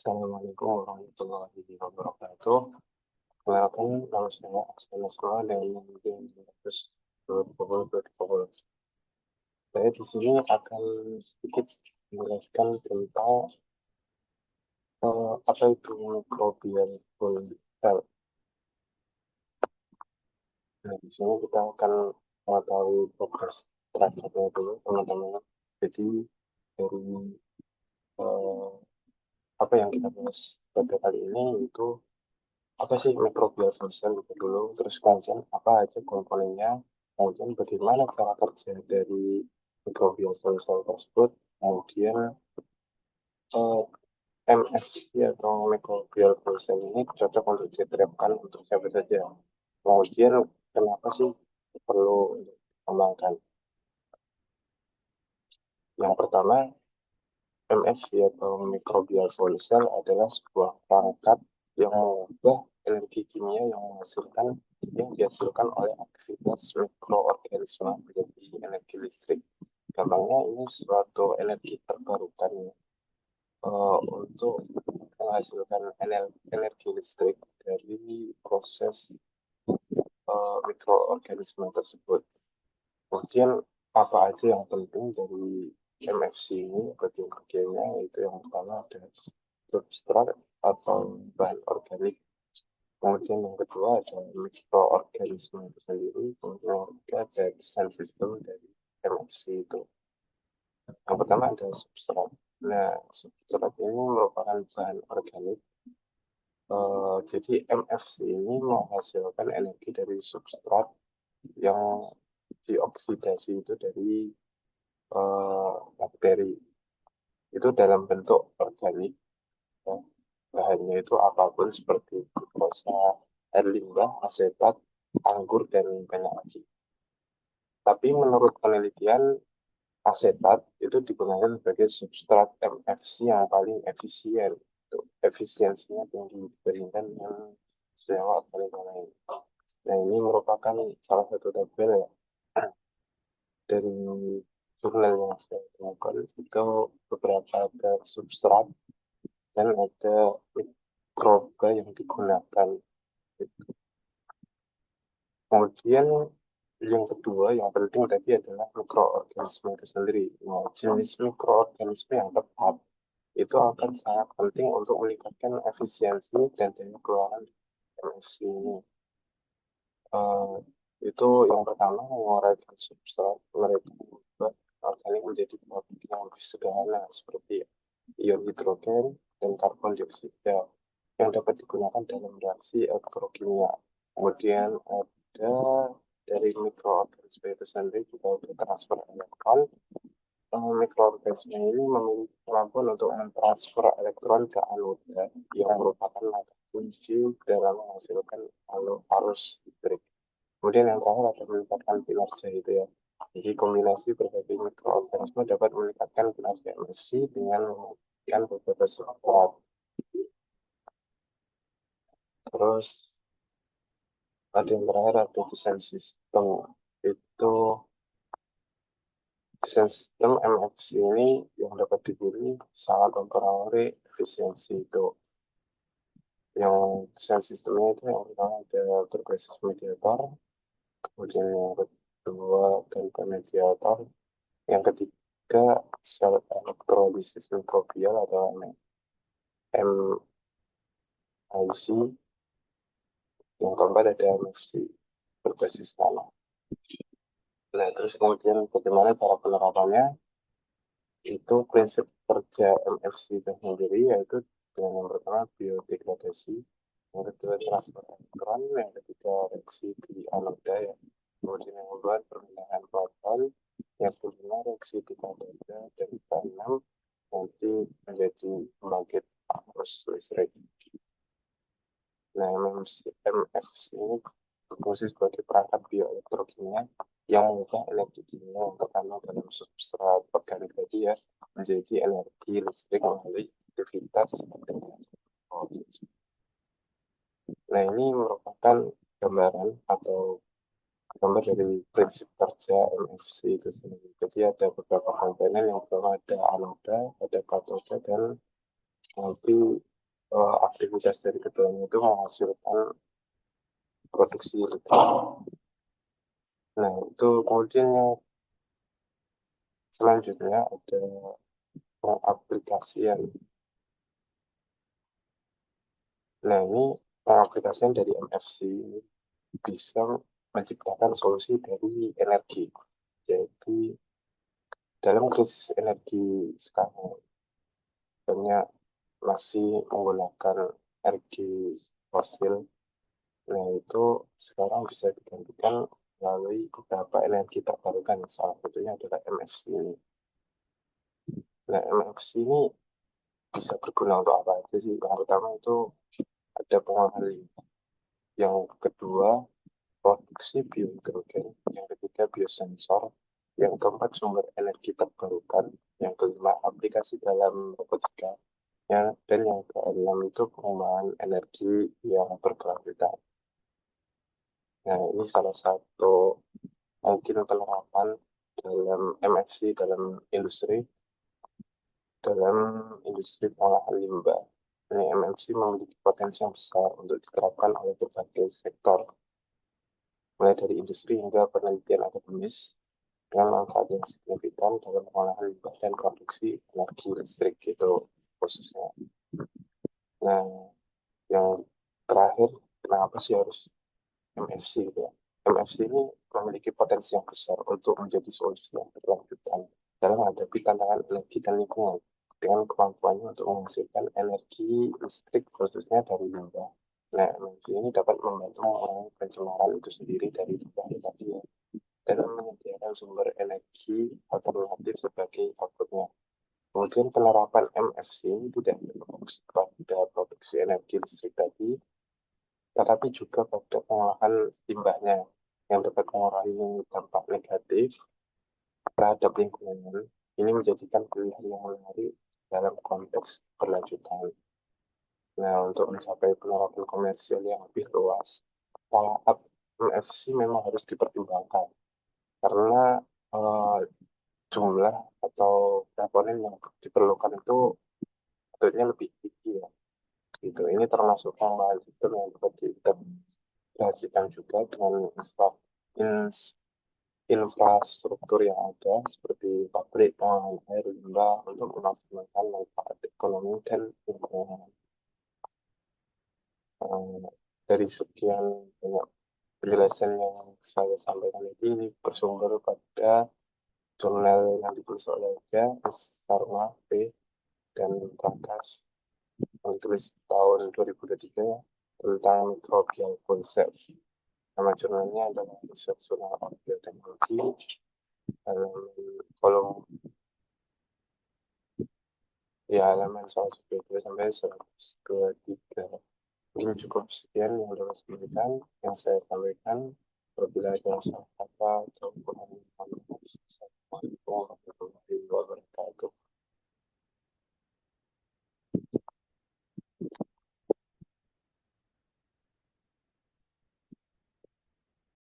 Assalamualaikum warahmatullahi wabarakatuh. Kenalkan nama saya Aksan Nasrullah dari Mungkin 1920. Saya di sini akan sedikit menjelaskan tentang apa itu microbial cell. Nah, di sini kita akan mengetahui progres terakhirnya dulu, teman-teman. Jadi dari eh, apa yang kita bahas pada kali ini itu apa sih microbial cell itu dulu, terus kemudian apa aja komponennya, kemudian bagaimana cara kerja dari microbial cell tersebut, kemudian eh, MFC atau microbial cell ini cocok untuk diterapkan untuk siapa saja, kemudian kenapa sih perlu dikembangkan. Yang pertama, MFC atau microbial cell adalah sebuah perangkat yang mengubah energi kimia yang dihasilkan oleh aktivitas mikroorganisme menjadi energi listrik. Gampangnya ini suatu energi terbarukan untuk menghasilkan energi listrik dari proses mikroorganisme tersebut. Kemudian apa aja yang penting dari MFC ini bagian-bagiannya, itu yang pertama ada substrat atau bahan organik, kemudian yang kedua ada mikroorganisme itu sendiri, kemudian yang ketiga ada desain sistem dari MFC itu. Yang pertama ada substrat. Nah, substrat ini merupakan bahan organik. Jadi MFC ini menghasilkan energi dari substrat yang dioksidasi itu dari bakteri, itu dalam bentuk organik, ya. Bahannya itu apapun seperti glukosa, air limbah, asetat, anggur, dan banyak lagi. Tapi menurut penelitian, asetat itu digunakan sebagai substrat MFC yang paling efisien. Efisiensinya tinggi dibandingkan dengan senyawa organik lain. Nah, ini merupakan salah satu tabel ya dari jurnal yang saya temukan, itu beberapa ada substrat dan ada mikroba yang digunakan. Kemudian yang kedua yang penting tadi adalah mikroorganisme itu sendiri. Nah, jenis mikroorganisme yang tepat itu akan sangat penting untuk meningkatkan efisiensi dan daya keluaran MFC ini. Eh, itu yang pertama, menguraikan substrat, mereka membuat organik menjadi produk yang lebih sederhana seperti ion hidrogen dan karbon dioksida yang dapat digunakan dalam reaksi elektrokimia. Kemudian ada dari mikroorganisme itu sendiri juga untuk transfer elektron. Mikroorganisme ini memiliki kemampuan untuk mentransfer elektron ke anoda yang merupakan langkah kunci dalam menghasilkan arus listrik. Kemudian yang terakhir ada meningkatkan kinerja itu ya. Jadi kombinasi berbagai mikroorganisme dapat meningkatkan kinerja emisi dengan memungkinkan beberapa substrat. Terus ada yang terakhir ada desain sistem. Itu desain sistem MFC ini yang dapat dibeli sangat mempengaruhi efisiensi itu. Yang desain sistemnya itu yang pertama ada berbasis mediator, kemudian yang kedua tanpa mediator, yang ketiga sel elektrolisis mikrobial atau MIC, yang keempat ada MFC berbasis tanah. Nah, terus kemudian bagaimana cara penerapannya? Itu prinsip kerja MFC itu sendiri, yaitu dengan yang pertama biodegradasi, yang kedua transfer elektron, yang ketiga reaksi di anoda, ya. Kemudian yang kedua perpindahan proton, yang kelima reaksi di katoda, dan keenam nanti menjadi pembangkit arus listrik. Nah, MFC ini berfungsi sebagai perangkat bioelektrokimia yang mengubah energi kimia yang terkandung dalam substrat organik tadi ya menjadi energi listrik melalui aktivitas organisme. Nah, ini merupakan gambaran atau gambar dari prinsip kerja MFC itu sendiri. Jadi ada beberapa komponen, yang pertama ada anoda, ada katoda, dan nanti aktivitas dari keduanya itu menghasilkan produksi listrik. Nah, itu kemudian yang selanjutnya ada pengaplikasian. Nah, ini pengaplikasian dari MFC ini bisa menciptakan solusi dari energi. Jadi, dalam krisis energi sekarang, banyak masih menggunakan energi fosil. Nah, itu sekarang bisa digantikan melalui beberapa energi terbarukan. Salah satunya adalah MFC ini. Nah, MFC ini bisa berguna untuk apa aja sih? Yang pertama itu ada pengolahan limbah. Yang kedua, produksi biohidrogen. Yang ketiga, biosensor. Yang keempat, sumber energi terbarukan. Yang kelima, aplikasi dalam robotika. Dan yang keenam itu pengembangan energi yang berkelanjutan. Nah, ini salah satu mungkin penerapan dalam MFC dalam industri pengolahan limbah. Ini MFC memiliki potensi yang besar untuk diterapkan oleh berbagai sektor, mulai dari industri hingga penelitian akademis, dengan manfaat yang signifikan dalam pengolahan limbah dan produksi energi listrik gitu khususnya. Nah, yang terakhir, kenapa sih harus MFC gitu ya? MFC ini memiliki potensi yang besar untuk menjadi solusi yang berkelanjutan dalam menghadapi tantangan energi dan lingkungan dengan kemampuannya untuk menghasilkan energi listrik khususnya dari limbah. Nah, energi ini dapat membantu mengurangi pencemaran itu sendiri dari limbah tadi ya, dan menyediakan sumber energi alternatif sebagai outputnya. Kemudian penerapan MFC ini tidak hanya berfokus pada produksi energi listrik tadi, tetapi juga pada pengolahan limbahnya yang dapat mengurangi dampak negatif terhadap lingkungan. Ini menjadikan pilihan yang menarik dalam konteks berlanjutan. Nah, untuk mencapai penerapan komersial yang lebih luas, startup MFC memang harus dipertimbangkan karena eh, jumlah atau komponen yang diperlukan itu tentunya lebih tinggi ya. Gitu. Ini termasuk pengembangan sistem yang dapat diintegrasikan juga dengan infrastruktur yang ada seperti pabrik pengolahan air limbah untuk memaksimalkan manfaat ekonomi dan lingkungan. Eh, dari sekian banyak penjelasan yang saya sampaikan ini bersumber pada jurnal yang ditulis oleh Sarma P. dan Prakash yang ditulis tahun 2023 tentang microbial concept. Nama jurnalnya adalah Research Journal of Biotechnology dalam kolom ya halaman 122 sampai 123. Mungkin cukup sekian yang dapat sampaikan, yang saya sampaikan. Apabila ada salah kata atau kurang informasi, Assalamualaikum warahmatullahi wabarakatuh.